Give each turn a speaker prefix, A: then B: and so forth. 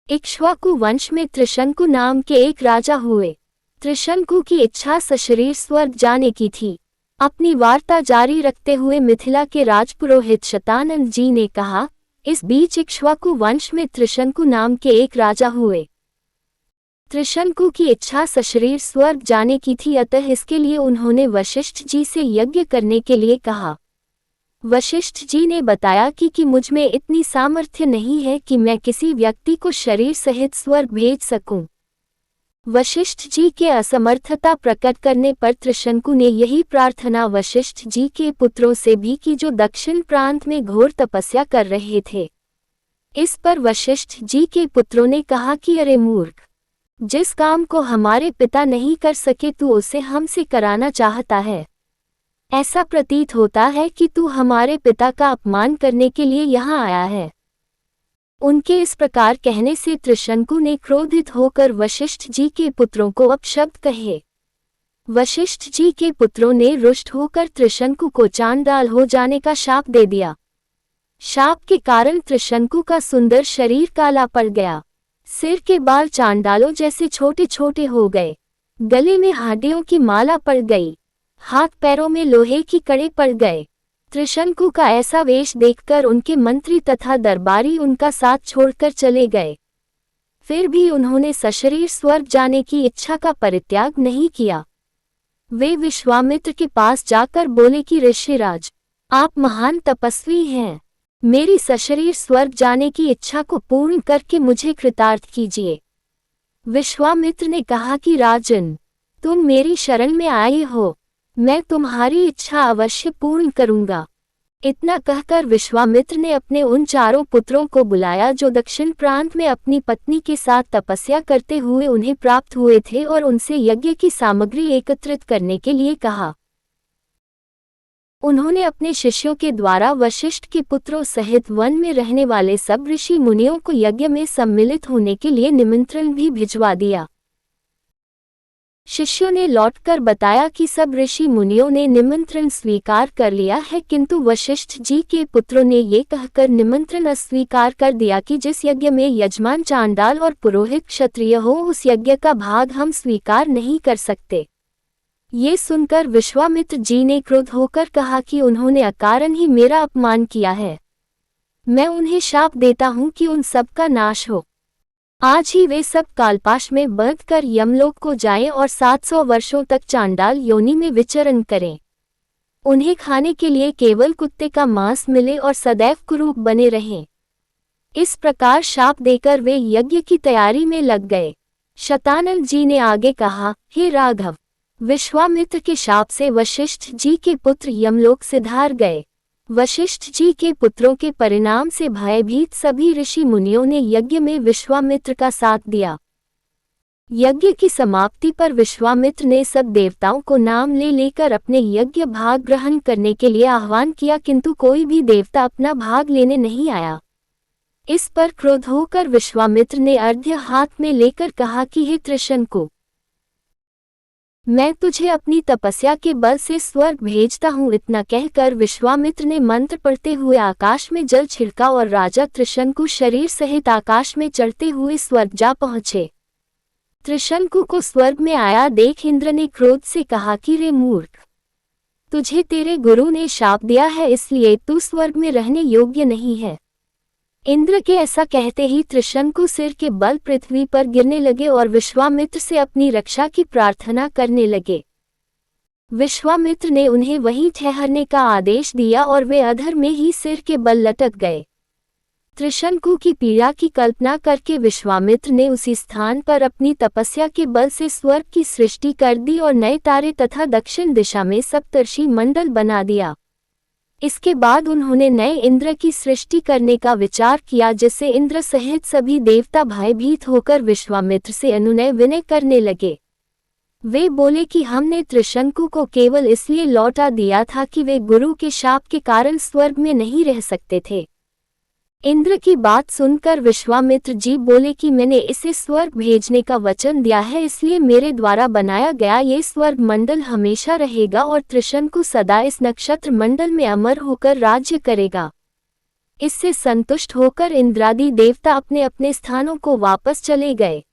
A: इक्ष्वाकु वंश में त्रिशंकु नाम के एक राजा हुए। त्रिशंकु की इच्छा सशरीर स्वर्ग जाने की थी। अपनी वार्ता जारी रखते हुए मिथिला के राजपुरोहित शतानंद जी ने कहा, इस बीच इक्ष्वाकु वंश में त्रिशंकु नाम के एक राजा हुए। त्रिशंकु की इच्छा सशरीर स्वर्ग जाने की थी, अतः इसके लिए उन्होंने वशिष्ठ जी से यज्ञ करने के लिए कहा। वशिष्ठ जी ने बताया कि मुझ में इतनी सामर्थ्य नहीं है कि मैं किसी व्यक्ति को शरीर सहित स्वर्ग भेज सकूं। वशिष्ठ जी के असमर्थता प्रकट करने पर त्रिशंकु ने यही प्रार्थना वशिष्ठ जी के पुत्रों से भी की, जो दक्षिण प्रांत में घोर तपस्या कर रहे थे। इस पर वशिष्ठ जी के पुत्रों ने कहा कि अरे मूर्ख, जिस काम को हमारे पिता नहीं कर सके तू उसे हमसे कराना चाहता है। ऐसा प्रतीत होता है कि तू हमारे पिता का अपमान करने के लिए यहाँ आया है। उनके इस प्रकार कहने से त्रिशंकु ने क्रोधित होकर वशिष्ठ जी के पुत्रों को अपशब्द कहे। वशिष्ठ जी के पुत्रों ने रुष्ट होकर त्रिशंकु को चांडाल हो जाने का शाप दे दिया। शाप के कारण त्रिशंकु का सुंदर शरीर काला पड़ गया। सिर के बाल चांडालों जैसे छोटे छोटे हो गए। गले में हड्डियों की माला पड़ गई। हाथ पैरों में लोहे की कड़े पड़ गए। त्रिशंकु का ऐसा वेश देखकर उनके मंत्री तथा दरबारी उनका साथ छोड़कर चले गए। फिर भी उन्होंने सशरीर स्वर्ग जाने की इच्छा का परित्याग नहीं किया। वे विश्वामित्र के पास जाकर बोले कि ऋषिराज, आप महान तपस्वी हैं, मेरी सशरीर स्वर्ग जाने की इच्छा को पूर्ण करके मुझे कृतार्थ कीजिए। विश्वामित्र ने कहा कि राजन, तुम मेरी शरण में आए हो, मैं तुम्हारी इच्छा अवश्य पूर्ण करूंगा। इतना कहकर विश्वामित्र ने अपने उन चारों पुत्रों को बुलाया जो दक्षिण प्रांत में अपनी पत्नी के साथ तपस्या करते हुए उन्हें प्राप्त हुए थे, और उनसे यज्ञ की सामग्री एकत्रित करने के लिए कहा। उन्होंने अपने शिष्यों के द्वारा वशिष्ठ के पुत्रों सहित वन में रहने वाले सब ऋषि मुनियों को यज्ञ में सम्मिलित होने के लिए निमंत्रण भी भिजवा दिया। शिष्यों ने लौटकर बताया कि सब ऋषि मुनियों ने निमंत्रण स्वीकार कर लिया है, किंतु वशिष्ठ जी के पुत्रों ने ये कहकर निमंत्रण अस्वीकार कर दिया कि जिस यज्ञ में यजमान चांडाल और पुरोहित क्षत्रिय हो, उस यज्ञ का भाग हम स्वीकार नहीं कर सकते। ये सुनकर विश्वामित्र जी ने क्रुद्ध होकर कहा कि उन्होंने अकारण ही मेरा अपमान किया है। मैं उन्हें शाप देता हूँ कि उन सब का नाश हो। आज ही वे सब कालपाश में बंधकर यमलोक को जाएं और 700 वर्षों तक चांडाल योनि में विचरण करें। उन्हें खाने के लिए केवल कुत्ते का मांस मिले और सदैव कुरूप बने रहें। इस प्रकार शाप देकर वे यज्ञ की तैयारी में लग गए। शतानंद जी ने आगे कहा, हे राघव, विश्वामित्र के शाप से वशिष्ठ जी के पुत्र यमलोक से धार गए। वशिष्ठ जी के पुत्रों के परिणाम से भयभीत सभी ऋषि मुनियों ने यज्ञ में विश्वामित्र का साथ दिया। यज्ञ की समाप्ति पर विश्वामित्र ने सब देवताओं को नाम ले लेकर अपने यज्ञ भाग ग्रहण करने के लिए आह्वान किया, किंतु कोई भी देवता अपना भाग लेने नहीं आया। इस पर क्रोध होकर विश्वामित्र ने अर्घ्य हाथ में लेकर कहा कि हे त्रिशंकु, मैं तुझे अपनी तपस्या के बल से स्वर्ग भेजता हूँ। इतना कहकर विश्वामित्र ने मंत्र पढ़ते हुए आकाश में जल छिड़का और राजा त्रिशंकु शरीर सहित आकाश में चढ़ते हुए स्वर्ग जा पहुँचे। त्रिशंकु को स्वर्ग में आया देख इंद्र ने क्रोध से कहा कि रे मूर्ख, तुझे तेरे गुरु ने शाप दिया है, इसलिए तू स्वर्ग में रहने योग्य नहीं है। इंद्र के ऐसा कहते ही त्रिशंकु सिर के बल पृथ्वी पर गिरने लगे और विश्वामित्र से अपनी रक्षा की प्रार्थना करने लगे। विश्वामित्र ने उन्हें वहीं ठहरने का आदेश दिया और वे अधर में ही सिर के बल लटक गए। त्रिशंकु की पीड़ा की कल्पना करके विश्वामित्र ने उसी स्थान पर अपनी तपस्या के बल से स्वर्ग की सृष्टि कर दी और नए तारे तथा दक्षिण दिशा में सप्तर्षि मंडल बना दिया। इसके बाद उन्होंने नए इंद्र की सृष्टि करने का विचार किया, जिससे इंद्र सहित सभी देवता भयभीत होकर विश्वामित्र से अनुनय विनय करने लगे। वे बोले कि हमने त्रिशंकु को केवल इसलिए लौटा दिया था कि वे गुरु के शाप के कारण स्वर्ग में नहीं रह सकते थे। इंद्र की बात सुनकर विश्वामित्र जी बोले कि मैंने इसे स्वर्ग भेजने का वचन दिया है, इसलिए मेरे द्वारा बनाया गया ये स्वर्ग मंडल हमेशा रहेगा और त्रिशंकु सदा इस नक्षत्र मंडल में अमर होकर राज्य करेगा। इससे संतुष्ट होकर इंद्रादि देवता अपने अपने स्थानों को वापस चले गए।